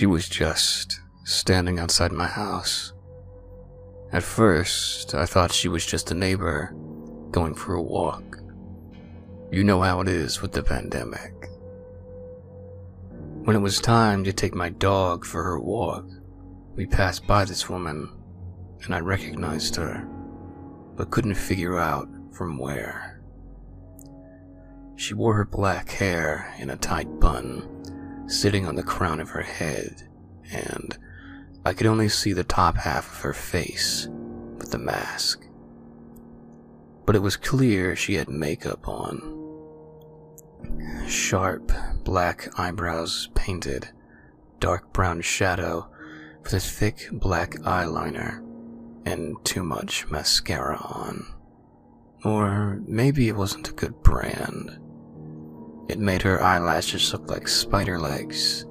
She was just standing outside my house. At first, I thought she was just a neighbor going for a walk. You know how it is with the pandemic. When it was time to take my dog for her walk, we passed by this woman, and I recognized her, but couldn't figure out from where. She wore her black hair in a tight bun, sitting on the crown of her head, and I could only see the top half of her face with the mask. But it was clear she had makeup on. Sharp, black eyebrows painted, dark brown shadow with a thick black eyeliner, and too much mascara on. Or maybe it wasn't a good brand. It made her eyelashes look like spider legs.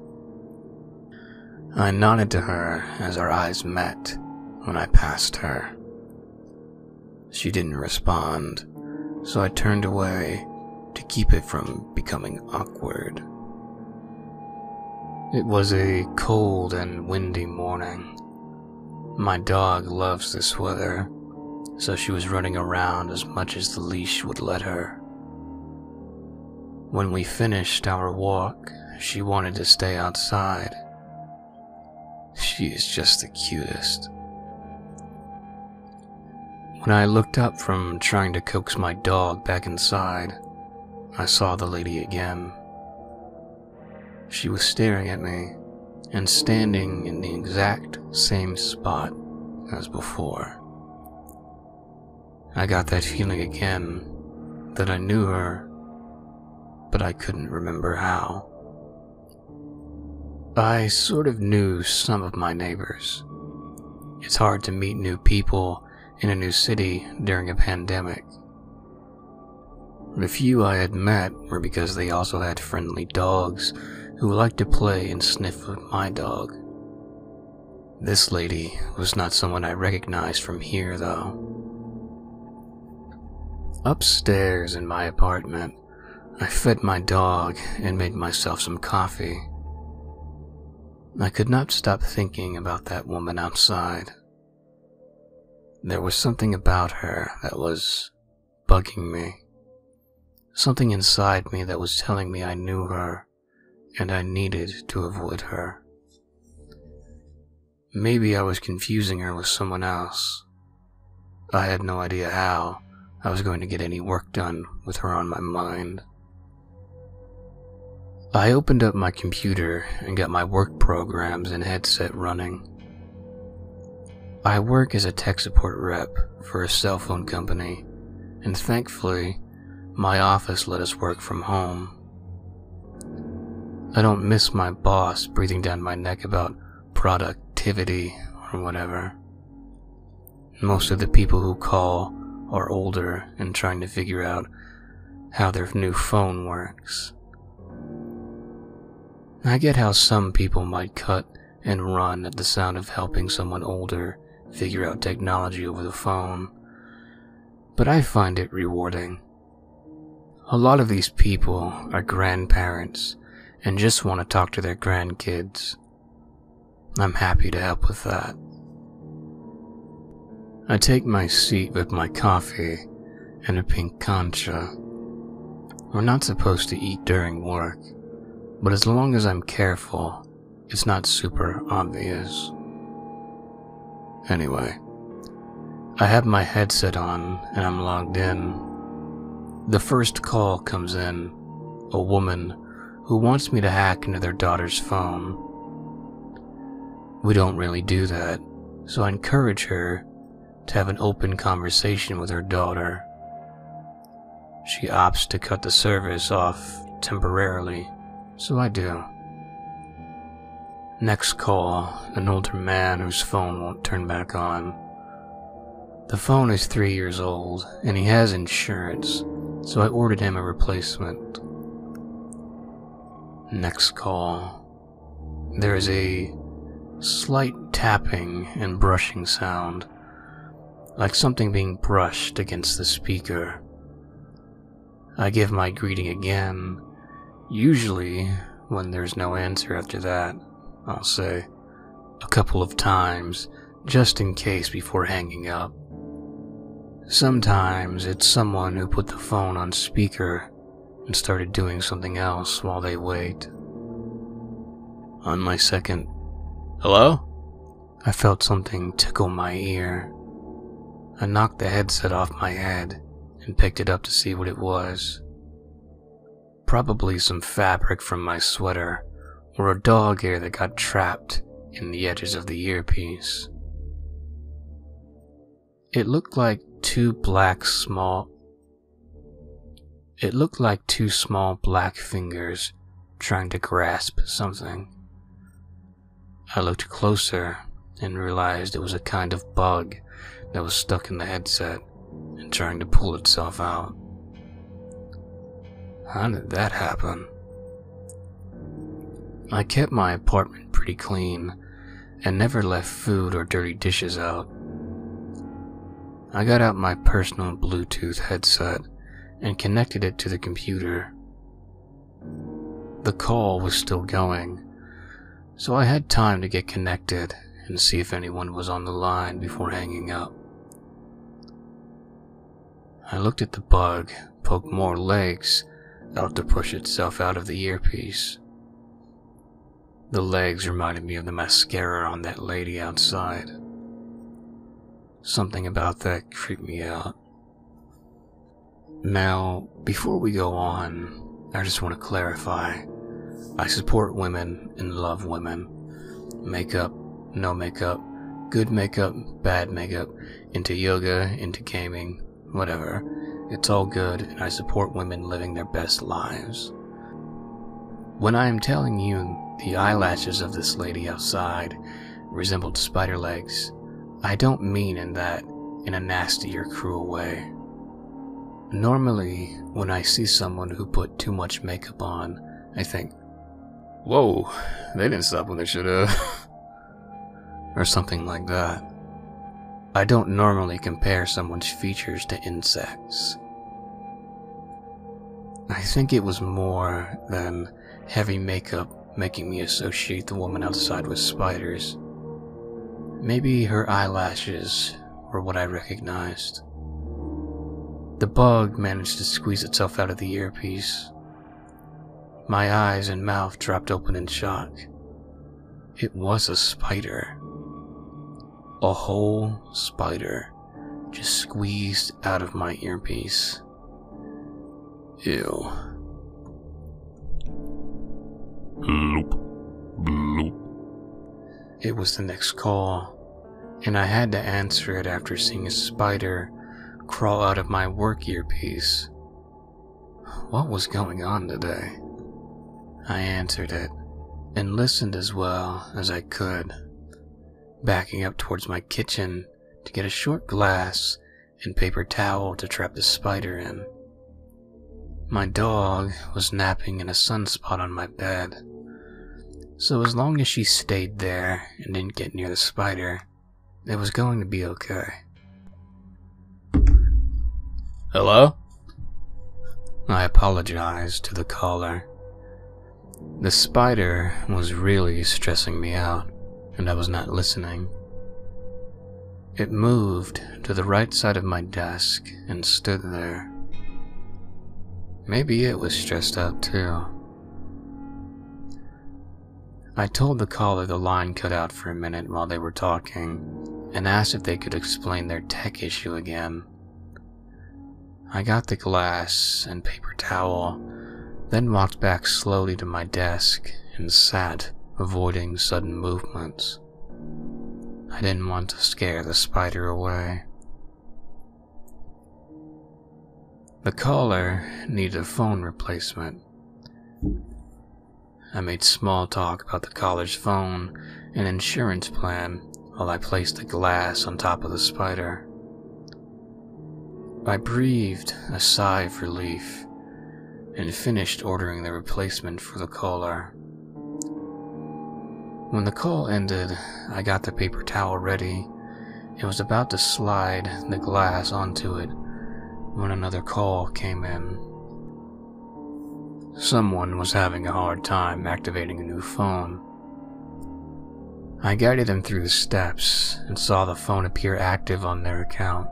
I nodded to her as our eyes met when I passed her. She didn't respond, so I turned away to keep it from becoming awkward. It was a cold and windy morning. My dog loves this weather, so she was running around as much as the leash would let her. When we finished our walk, she wanted to stay outside. She is just the cutest. When I looked up from trying to coax my dog back inside, I saw the lady again. She was staring at me and standing in the exact same spot as before. I got that feeling again that I knew her, but I couldn't remember how. I sort of knew some of my neighbors. It's hard to meet new people in a new city during a pandemic. The few I had met were because they also had friendly dogs who liked to play and sniff with my dog. This lady was not someone I recognized from here, though. Upstairs in my apartment, I fed my dog and made myself some coffee. I could not stop thinking about that woman outside. There was something about her that was bugging me. Something inside me that was telling me I knew her, and I needed to avoid her. Maybe I was confusing her with someone else. I had no idea how I was going to get any work done with her on my mind. I opened up my computer and got my work programs and headset running. I work as a tech support rep for a cell phone company, and thankfully, my office let us work from home. I don't miss my boss breathing down my neck about productivity or whatever. Most of the people who call are older and trying to figure out how their new phone works. I get how some people might cut and run at the sound of helping someone older figure out technology over the phone, but I find it rewarding. A lot of these people are grandparents and just want to talk to their grandkids. I'm happy to help with that. I take my seat with my coffee and a pink concha. We're not supposed to eat during work, but as long as I'm careful, it's not super obvious. Anyway, I have my headset on and I'm logged in. The first call comes in, a woman who wants me to hack into their daughter's phone. We don't really do that, so I encourage her to have an open conversation with her daughter. She opts to cut the service off temporarily, so I do. Next call, an older man whose phone won't turn back on. The phone is 3 years old, and he has insurance, so I ordered him a replacement. Next call. There is a slight tapping and brushing sound, like something being brushed against the speaker. I give my greeting again, usually when there's no answer after that. I'll say, a couple of times, just in case before hanging up. Sometimes it's someone who put the phone on speaker and started doing something else while they wait. On my second, "Hello?" I felt something tickle my ear. I knocked the headset off my head and picked it up to see what it was. Probably some fabric from my sweater or a dog hair that got trapped in the edges of the earpiece. It looked like two small black fingers trying to grasp something. I looked closer and realized it was a kind of bug that was stuck in the headset and trying to pull itself out. How did that happen? I kept my apartment pretty clean and never left food or dirty dishes out. I got out my personal Bluetooth headset and connected it to the computer. The call was still going, so I had time to get connected and see if anyone was on the line before hanging up. I looked at the bug poke more legs out to push itself out of the earpiece. The legs reminded me of the mascara on that lady outside. Something about that creeped me out. Now, before we go on, I just want to clarify. I support women and love women. Makeup, no makeup, good makeup, bad makeup, into yoga, into gaming, whatever. It's all good, and I support women living their best lives. When I am telling you the eyelashes of this lady outside resembled spider legs, I don't mean in a nasty or cruel way. Normally, when I see someone who put too much makeup on, I think, "Whoa, they didn't stop when they should have," or something like that. I don't normally compare someone's features to insects. I think it was more than heavy makeup making me associate the woman outside with spiders. Maybe her eyelashes were what I recognized. The bug managed to squeeze itself out of the earpiece. My eyes and mouth dropped open in shock. It was a spider. A whole spider just squeezed out of my earpiece. Ew. Bloop. Bloop. It was the next call, and I had to answer it after seeing a spider crawl out of my work earpiece. What was going on today? I answered it, and listened as well as I could, backing up towards my kitchen to get a short glass and paper towel to trap the spider in. My dog was napping in a sunspot on my bed, so as long as she stayed there and didn't get near the spider, it was going to be okay. "Hello?" I apologized to the caller. The spider was really stressing me out, and I was not listening. It moved to the right side of my desk and stood there. Maybe it was stressed out too. I told the caller the line cut out for a minute while they were talking, and asked if they could explain their tech issue again. I got the glass and paper towel, then walked back slowly to my desk and sat, avoiding sudden movements. I didn't want to scare the spider away. The caller needed a phone replacement. I made small talk about the caller's phone and insurance plan while I placed the glass on top of the spider. I breathed a sigh of relief and finished ordering the replacement for the caller. When the call ended, I got the paper towel ready and was about to slide the glass onto it when another call came in. Someone was having a hard time activating a new phone. I guided them through the steps and saw the phone appear active on their account.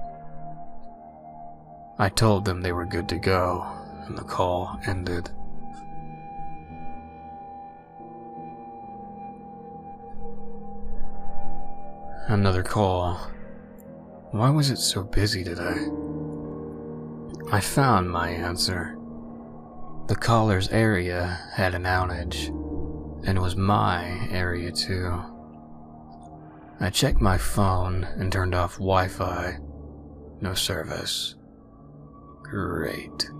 I told them they were good to go, and the call ended. Another call. Why was it so busy today? I found my answer. The caller's area had an outage, and it was my area too. I checked my phone and turned off Wi-Fi. No service. Great.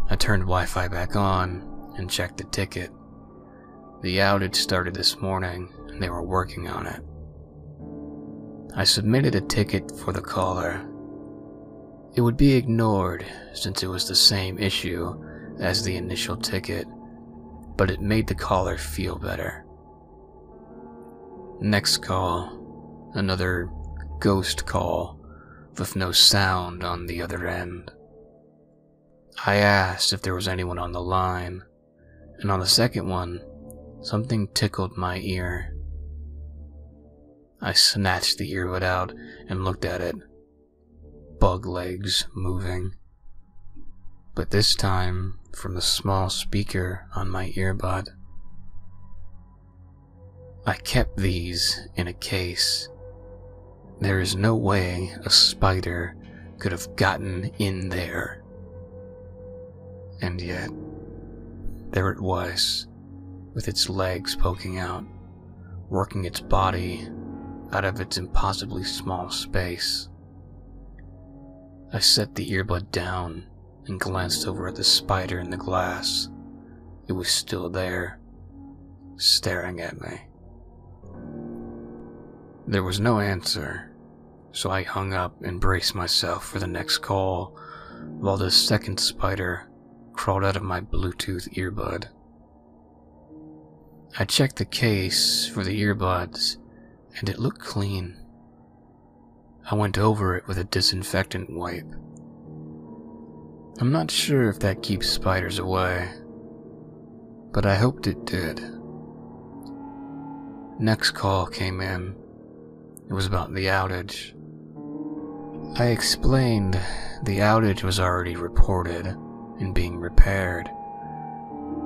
I turned Wi-Fi back on and checked the ticket. The outage started this morning, and they were working on it. I submitted a ticket for the caller. It would be ignored since it was the same issue as the initial ticket, but it made the caller feel better. Next call, another ghost call with no sound on the other end. I asked if there was anyone on the line, and on the second one, something tickled my ear. I snatched the earbud out and looked at it. Bug legs moving. But this time from the small speaker on my earbud. I kept these in a case. There is no way a spider could have gotten in there. And yet, there it was, with its legs poking out, working its body out of its impossibly small space. I set the earbud down and glanced over at the spider in the glass. It was still there, staring at me. There was no answer, so I hung up and braced myself for the next call, while the second spider crawled out of my Bluetooth earbud. I checked the case for the earbuds, and it looked clean. I went over it with a disinfectant wipe. I'm not sure if that keeps spiders away, but I hoped it did. Next call came in. It was about the outage. I explained the outage was already reported and being repaired,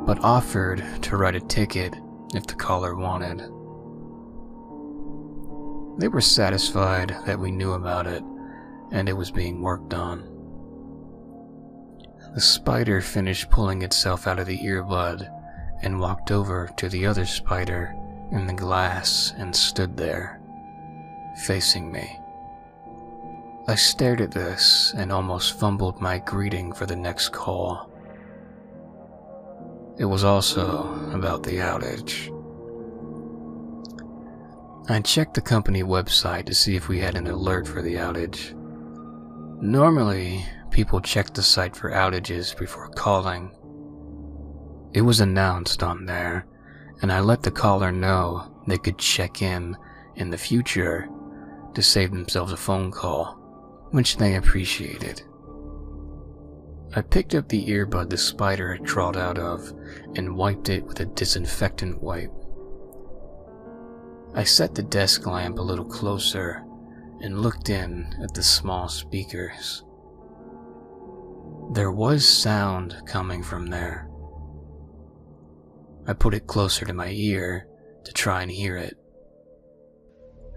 but offered to write a ticket if the caller wanted. They were satisfied that we knew about it and it was being worked on. The spider finished pulling itself out of the earbud and walked over to the other spider in the glass and stood there, facing me. I stared at this and almost fumbled my greeting for the next call. It was also about the outage. I checked the company website to see if we had an alert for the outage. Normally, people check the site for outages before calling. It was announced on there, and I let the caller know they could check in the future to save themselves a phone call, which they appreciated. I picked up the earbud the spider had crawled out of and wiped it with a disinfectant wipe. I set the desk lamp a little closer and looked in at the small speakers. There was sound coming from there. I put it closer to my ear to try and hear it.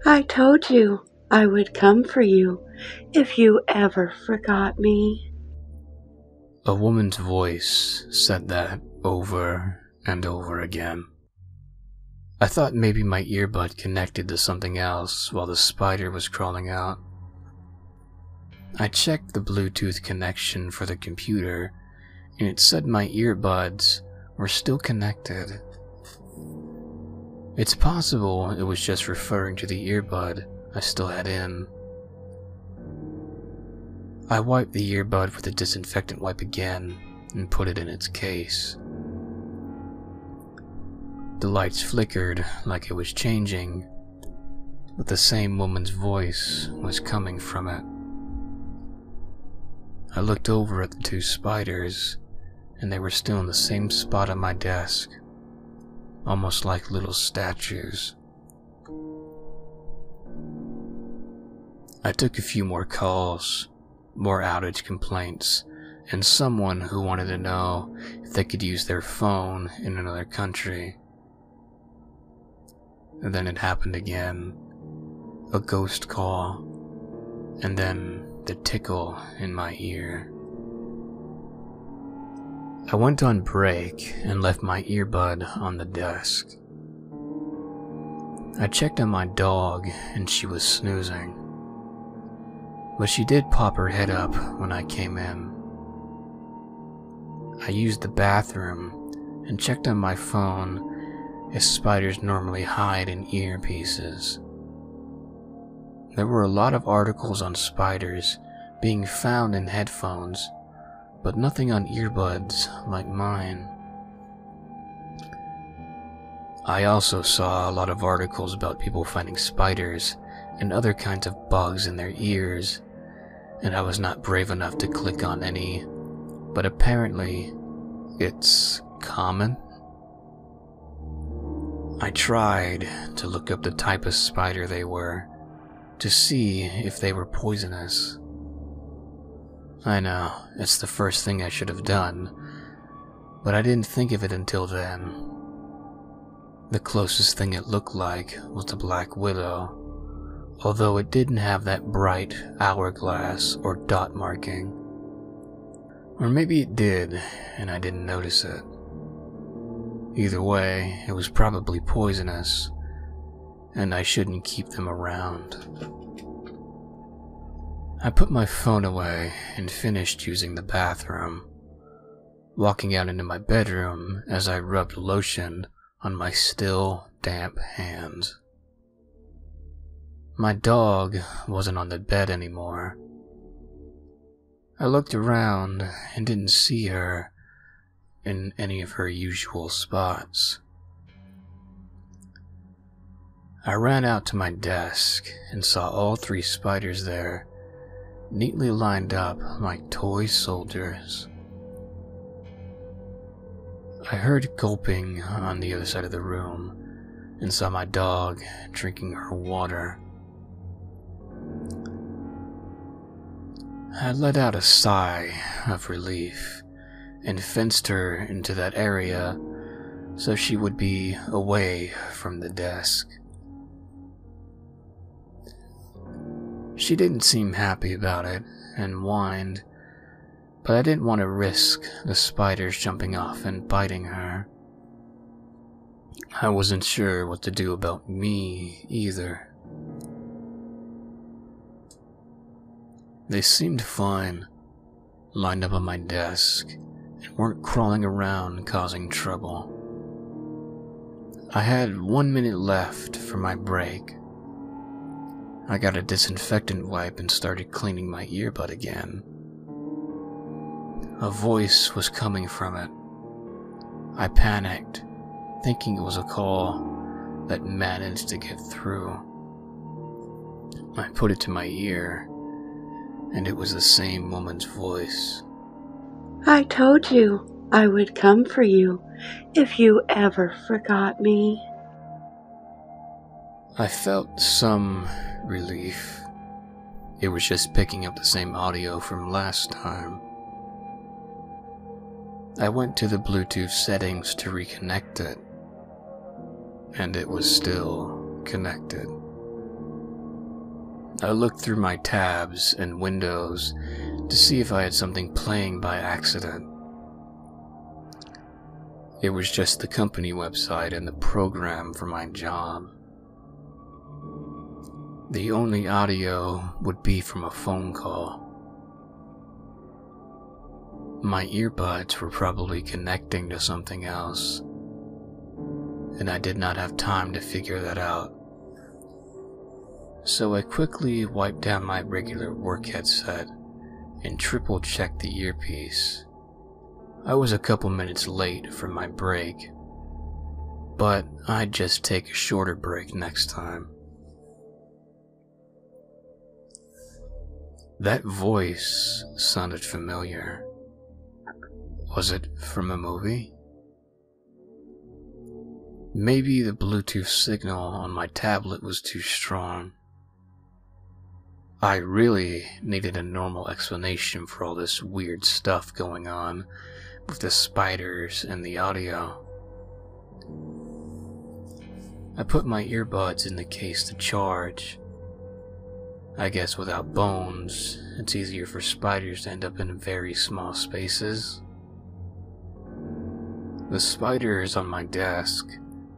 I told you I would come for you if you ever forgot me. A woman's voice said that over and over again. I thought maybe my earbud connected to something else while the spider was crawling out. I checked the Bluetooth connection for the computer, and it said my earbuds were still connected. It's possible it was just referring to the earbud I still had in. I wiped the earbud with a disinfectant wipe again and put it in its case. The lights flickered like it was changing, but the same woman's voice was coming from it. I looked over at the two spiders, and they were still in the same spot on my desk, almost like little statues. I took a few more calls, more outage complaints, and someone who wanted to know if they could use their phone in another country. And then it happened again. A ghost call, and then the tickle in my ear. I went on break and left my earbud on the desk. I checked on my dog and she was snoozing, but she did pop her head up when I came in. I used the bathroom and checked on my phone, as spiders normally hide in earpieces. There were a lot of articles on spiders being found in headphones, but nothing on earbuds like mine. I also saw a lot of articles about people finding spiders and other kinds of bugs in their ears, and I was not brave enough to click on any, but apparently it's common. I tried to look up the type of spider they were, to see if they were poisonous. I know, it's the first thing I should have done, but I didn't think of it until then. The closest thing it looked like was the black widow, although it didn't have that bright hourglass or dot marking. Or maybe it did, and I didn't notice it. Either way, it was probably poisonous, and I shouldn't keep them around. I put my phone away and finished using the bathroom, walking out into my bedroom as I rubbed lotion on my still damp hands. My dog wasn't on the bed anymore. I looked around and didn't see her in any of her usual spots. I ran out to my desk and saw all 3 spiders there, neatly lined up like toy soldiers. I heard gulping on the other side of the room and saw my dog drinking her water. I let out a sigh of relief and fenced her into that area so she would be away from the desk. She didn't seem happy about it and whined, but I didn't want to risk the spiders jumping off and biting her. I wasn't sure what to do about me either. They seemed fine, lined up on my desk, and weren't crawling around causing trouble. I had 1 minute left for my break. I got a disinfectant wipe and started cleaning my earbud again. A voice was coming from it. I panicked, thinking it was a call that managed to get through. I put it to my ear, and it was the same woman's voice. I told you I would come for you if you ever forgot me. I felt some relief. It was just picking up the same audio from last time. I went to the Bluetooth settings to reconnect it, and it was still connected. I looked through my tabs and windows to see if I had something playing by accident. It was just the company website and the program for my job. The only audio would be from a phone call. My earbuds were probably connecting to something else, and I did not have time to figure that out. So I quickly wiped down my regular work headset and triple-checked the earpiece. I was a couple minutes late for my break, but I'd just take a shorter break next time. That voice sounded familiar. Was it from a movie? Maybe the Bluetooth signal on my tablet was too strong. I really needed a normal explanation for all this weird stuff going on with the spiders and the audio. I put my earbuds in the case to charge. I guess without bones, it's easier for spiders to end up in very small spaces. The spiders on my desk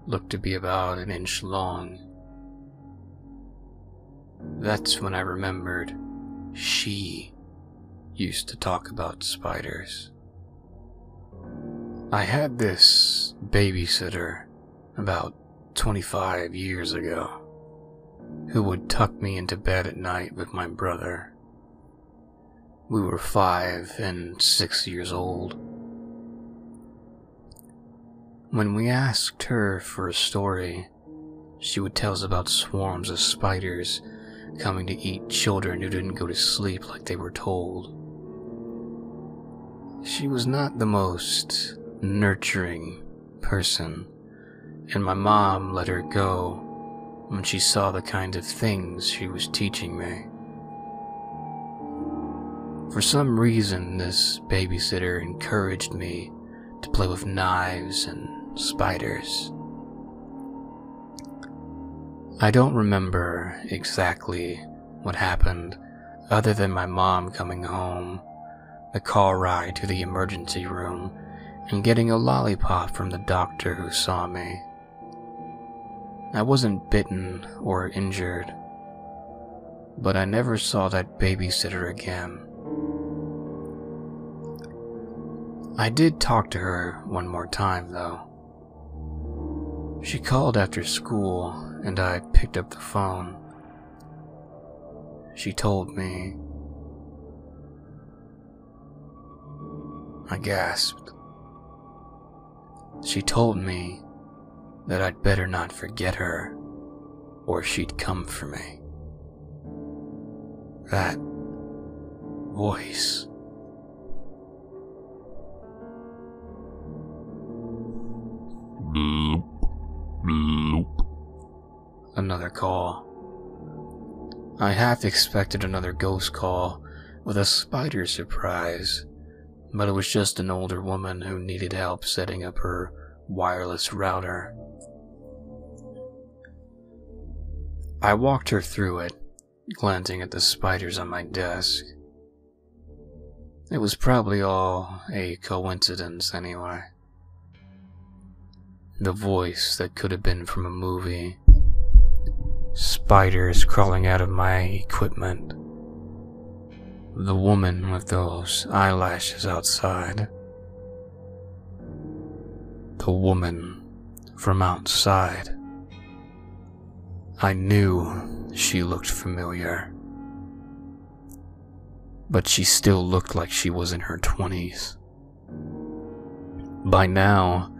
looked to be about an inch long. That's when I remembered she used to talk about spiders. I had this babysitter about 25 years ago who would tuck me into bed at night with my brother. We were 5 and 6 years old. When we asked her for a story, she would tell us about swarms of spiders coming to eat children who didn't go to sleep like they were told. She was not the most nurturing person, and my mom let her go when she saw the kind of things she was teaching me. For some reason, this babysitter encouraged me to play with knives and spiders. I don't remember exactly what happened other than my mom coming home, the car ride to the emergency room, and getting a lollipop from the doctor who saw me. I wasn't bitten or injured, but I never saw that babysitter again. I did talk to her one more time, though. She called after school, and I picked up the phone. She told me. I gasped. She told me that I'd better not forget her, or she'd come for me. That voice. Bloop, bloop. Another call. I half expected another ghost call with a spider surprise, but it was just an older woman who needed help setting up her wireless router. I walked her through it, glancing at the spiders on my desk. It was probably all a coincidence anyway. The voice that could have been from a movie. Spiders crawling out of my equipment. The woman with those eyelashes outside. The woman from outside. I knew she looked familiar. But she still looked like she was in her 20s. By now,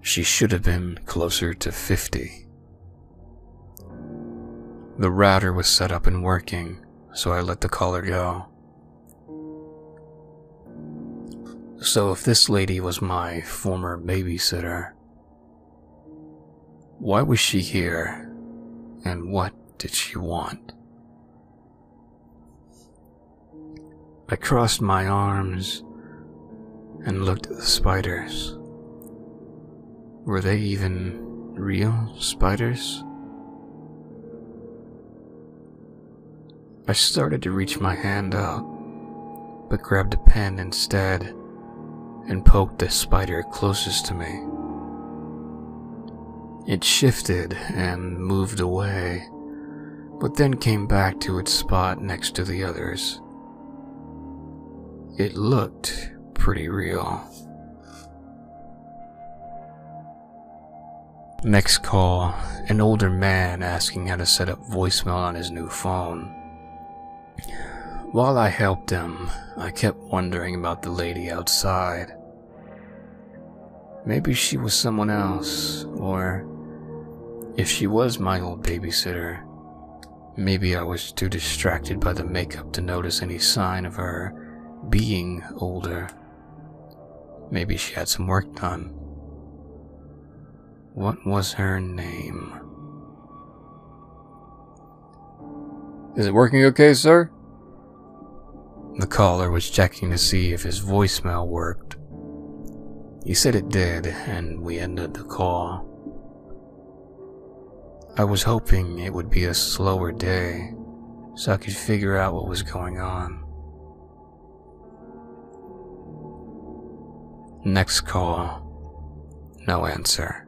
she should have been closer to 50. The router was set up and working, so I let the caller go. So if this lady was my former babysitter, why was she here, and what did she want? I crossed my arms and looked at the spiders. Were they even real spiders? I started to reach my hand out, but grabbed a pen instead and poked the spider closest to me. It shifted and moved away, but then came back to its spot next to the others. It looked pretty real. Next call, an older man asking how to set up voicemail on his new phone. While I helped him, I kept wondering about the lady outside. Maybe she was someone else, or if she was my old babysitter, maybe I was too distracted by the makeup to notice any sign of her being older. Maybe she had some work done. What was her name? Is it working okay, sir? The caller was checking to see if his voicemail worked. He said it did, and we ended the call. I was hoping it would be a slower day, so I could figure out what was going on. Next call, no answer.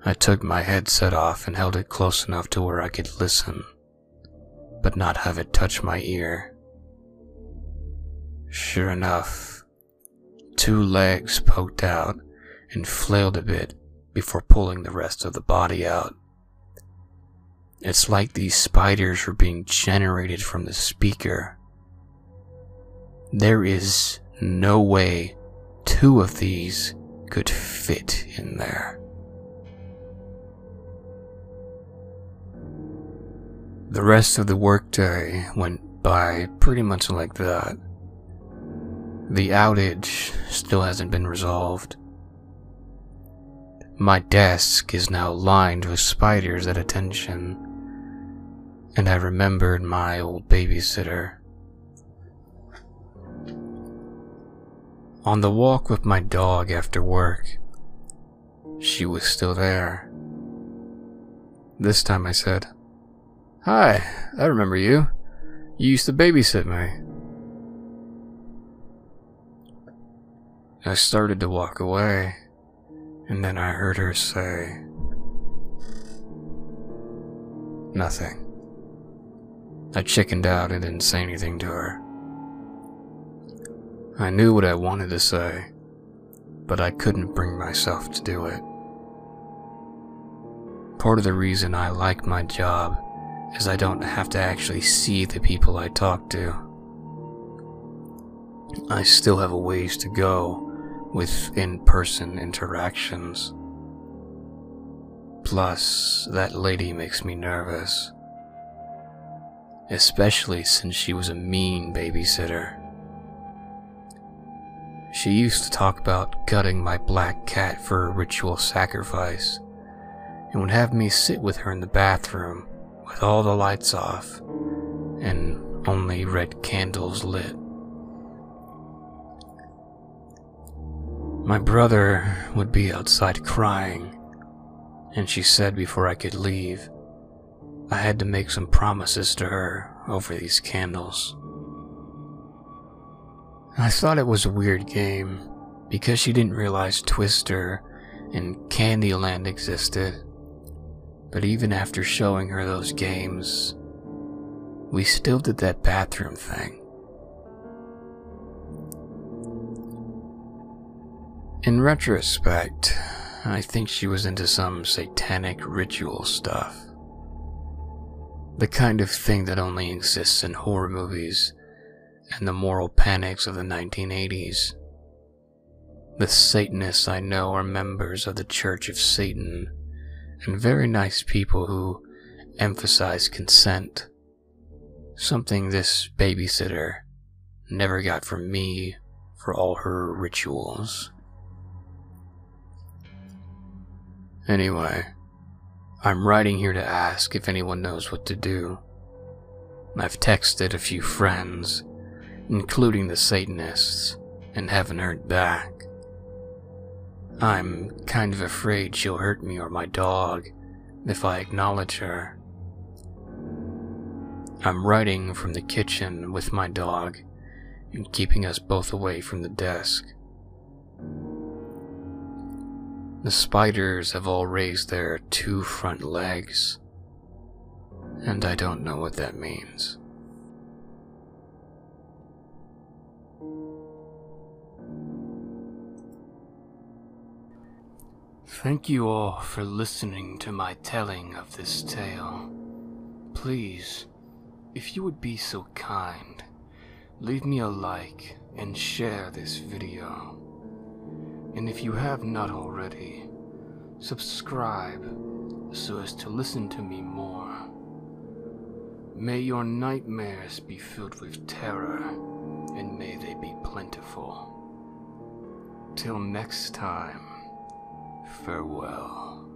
I took my headset off and held it close enough to where I could listen, but not have it touch my ear. Sure enough, 2 legs poked out and flailed a bit before pulling the rest of the body out. It's like these spiders were being generated from the speaker. There is no way 2 of these could fit in there. The rest of the workday went by pretty much like that. The outage still hasn't been resolved. My desk is now lined with spiders at attention, and I remembered my old babysitter. On the walk with my dog after work, she was still there. This time I said, "Hi, I remember you. You used to babysit me." I started to walk away, and then I heard her say, nothing. I chickened out and didn't say anything to her. I knew what I wanted to say, but I couldn't bring myself to do it. Part of the reason I like my job is I don't have to actually see the people I talk to. I still have a ways to go with in-person interactions. Plus, that lady makes me nervous. Especially since she was a mean babysitter. She used to talk about gutting my black cat for a ritual sacrifice, and would have me sit with her in the bathroom with all the lights off and only red candles lit. My brother would be outside crying, and she said before I could leave, I had to make some promises to her over these candles. I thought it was a weird game, because she didn't realize Twister and Candyland existed. But even after showing her those games, we still did that bathroom thing. In retrospect, I think she was into some satanic ritual stuff. The kind of thing that only exists in horror movies and the moral panics of the 1980s. The Satanists I know are members of the Church of Satan, and very nice people who emphasize consent, something this babysitter never got from me for all her rituals. Anyway, I'm writing here to ask if anyone knows what to do. I've texted a few friends, including the Satanists, and haven't heard back. I'm kind of afraid she'll hurt me or my dog if I acknowledge her. I'm writing from the kitchen with my dog and keeping us both away from the desk. The spiders have all raised their 2 front legs, and I don't know what that means. Thank you all for listening to my telling of this tale. Please, if you would be so kind, leave me a like and share this video. And if you have not already, subscribe so as to listen to me more. May your nightmares be filled with terror, and may they be plentiful. Till next time, farewell.